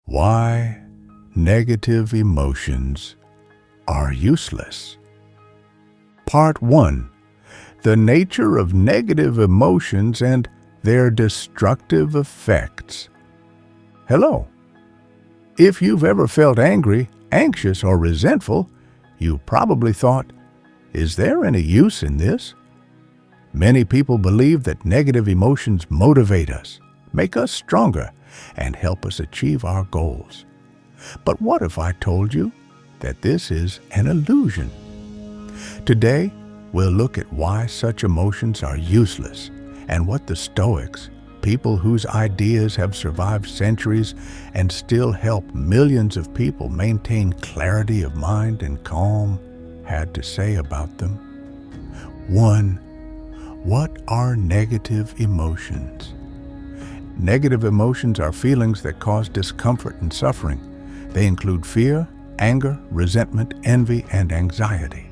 Why negative emotions are useless. Part 1. The nature of negative emotions and their destructive effects. Hello. If you've ever felt angry, anxious, or resentful, you probably thought, is there any use in this? Many people believe that negative emotions motivate us, make us stronger, and help us achieve our goals. But what if I told you that this is an illusion? Today, we'll look at why such emotions are useless and what the Stoics, people whose ideas have survived centuries and still help millions of people maintain clarity of mind and calm, had to say about them. 1. What are negative emotions? Negative emotions are feelings that cause discomfort and suffering. They include fear, anger, resentment, envy, and anxiety.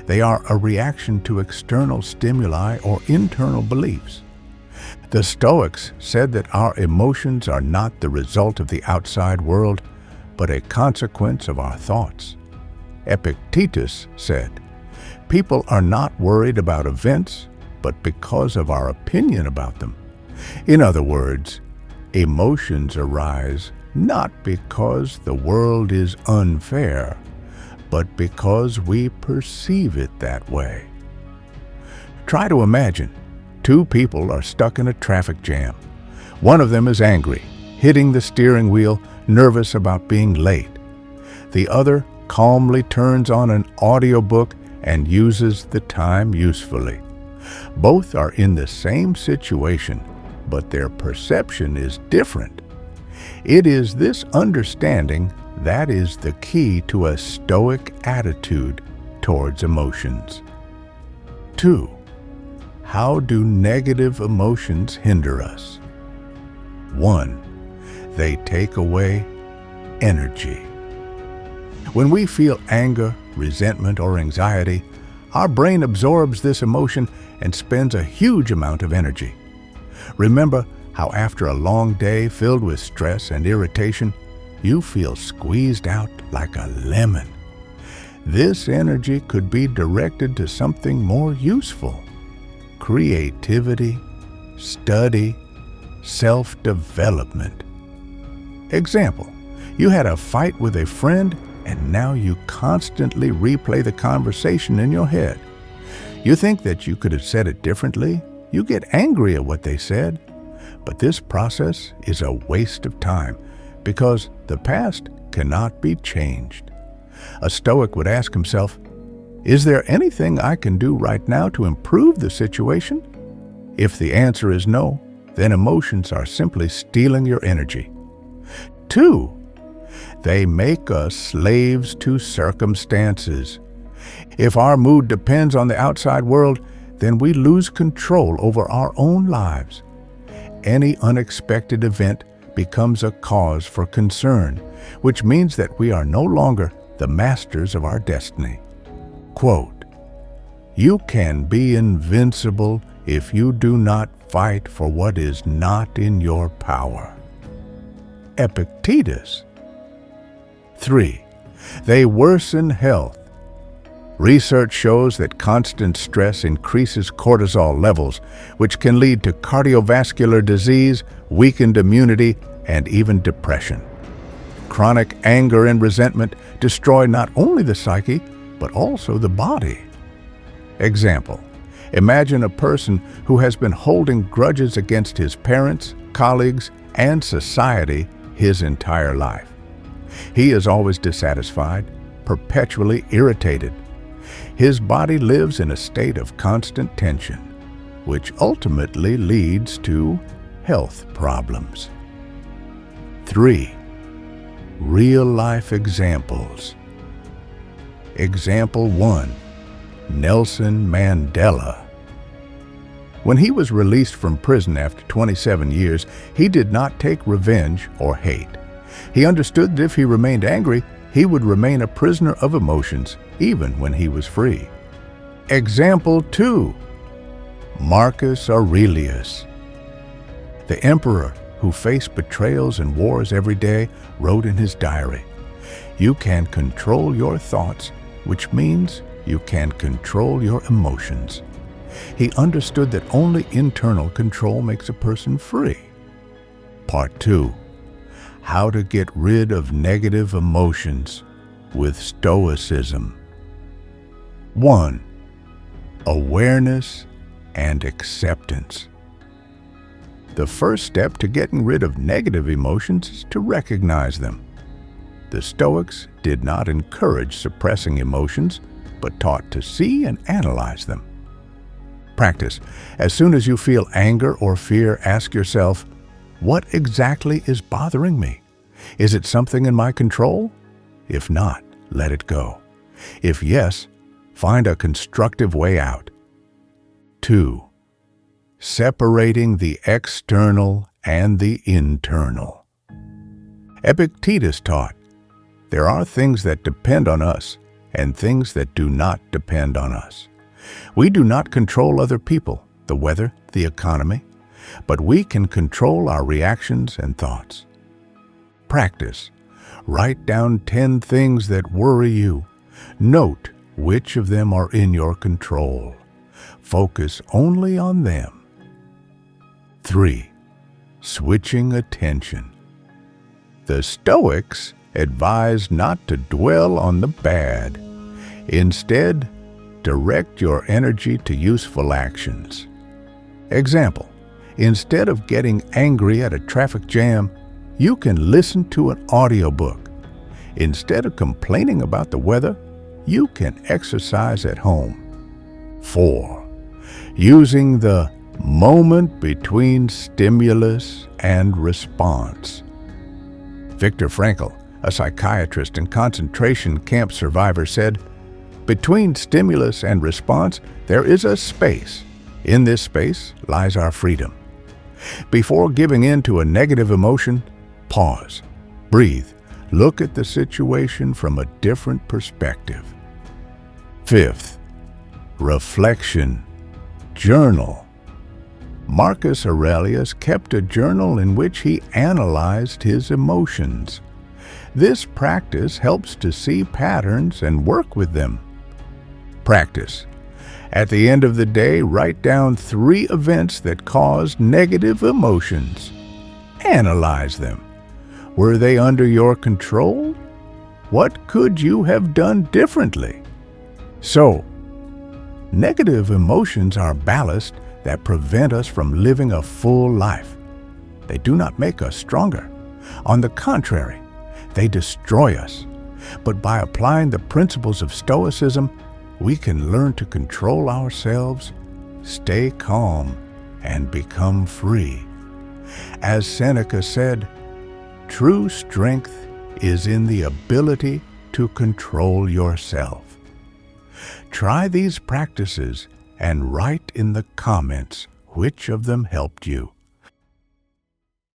They are a reaction to external stimuli or internal beliefs. The Stoics said that our emotions are not the result of the outside world, but a consequence of our thoughts. Epictetus said, "People are not worried about events, but because of our opinion about them." In other words, emotions arise not because the world is unfair, but because we perceive it that way. Try to imagine, two people are stuck in a traffic jam. One of them is angry, hitting the steering wheel, nervous about being late. The other calmly turns on an audiobook and uses the time usefully. Both are in the same situation, but their perception is different. It is this understanding that is the key to a Stoic attitude towards emotions. 2. How do negative emotions hinder us? 1. They take away energy. When we feel anger, resentment, or anxiety, our brain absorbs this emotion and spends a huge amount of energy. Remember how after a long day filled with stress and irritation, you feel squeezed out like a lemon. This energy could be directed to something more useful: creativity, study, self-development. Example, you had a fight with a friend and now you constantly replay the conversation in your head. You think that you could have said it differently. You get angry at what they said. But this process is a waste of time because the past cannot be changed. A Stoic would ask himself, is there anything I can do right now to improve the situation? If the answer is no, then emotions are simply stealing your energy. 2. They make us slaves to circumstances. If our mood depends on the outside world, then we lose control over our own lives. Any unexpected event becomes a cause for concern, which means that we are no longer the masters of our destiny. Quote, "You can be invincible if you do not fight for what is not in your power." Epictetus. 3. They worsen health. Research shows that constant stress increases cortisol levels, which can lead to cardiovascular disease, weakened immunity, and even depression. Chronic anger and resentment destroy not only the psyche, but also the body. Example, imagine a person who has been holding grudges against his parents, colleagues, and society his entire life. He is always dissatisfied, perpetually irritated. His body lives in a state of constant tension, which ultimately leads to health problems. 3. Real-life examples. Example 1. Nelson Mandela. When he was released from prison after 27 years, he did not take revenge or hate. He understood that if he remained angry, he would remain a prisoner of emotions, even when he was free. Example 2. Marcus Aurelius. The emperor who faced betrayals and wars every day, wrote in his diary, "You can control your thoughts, which means you can control your emotions." He understood that only internal control makes a person free. Part 2. How to get rid of negative emotions with Stoicism. 1. Awareness and acceptance. The first step to getting rid of negative emotions is to recognize them. The Stoics did not encourage suppressing emotions, but taught to see and analyze them. Practice. As soon as you feel anger or fear, ask yourself, what exactly is bothering me? Is it something in my control? If not, let it go. If yes, find a constructive way out. 2. Separating the external and the internal. Epictetus taught, there are things that depend on us and things that do not depend on us. We do not control other people, the weather, the economy, but we can control our reactions and thoughts. Practice. Write down 10 things that worry you. Note which of them are in your control. Focus only on them. 3. Switching attention. The Stoics advise not to dwell on the bad. Instead, direct your energy to useful actions. Example, instead of getting angry at a traffic jam, you can listen to an audiobook. Instead of complaining about the weather, you can exercise at home. 4. Using the moment between stimulus and response. Viktor Frankl, a psychiatrist and concentration camp survivor, said, "Between stimulus and response, there is a space. In this space lies our freedom." Before giving in to a negative emotion, pause, breathe, look at the situation from a different perspective. 5th, reflection, journal. Marcus Aurelius kept a journal in which he analyzed his emotions. This practice helps to see patterns and work with them. Practice. At the end of the day, write down 3 events that caused negative emotions. Analyze them. Were they under your control? What could you have done differently? So, negative emotions are ballast that prevent us from living a full life. They do not make us stronger. On the contrary, they destroy us. But by applying the principles of Stoicism, we can learn to control ourselves, stay calm, and become free. As Seneca said, true strength is in the ability to control yourself. Try these practices and write in the comments which of them helped you.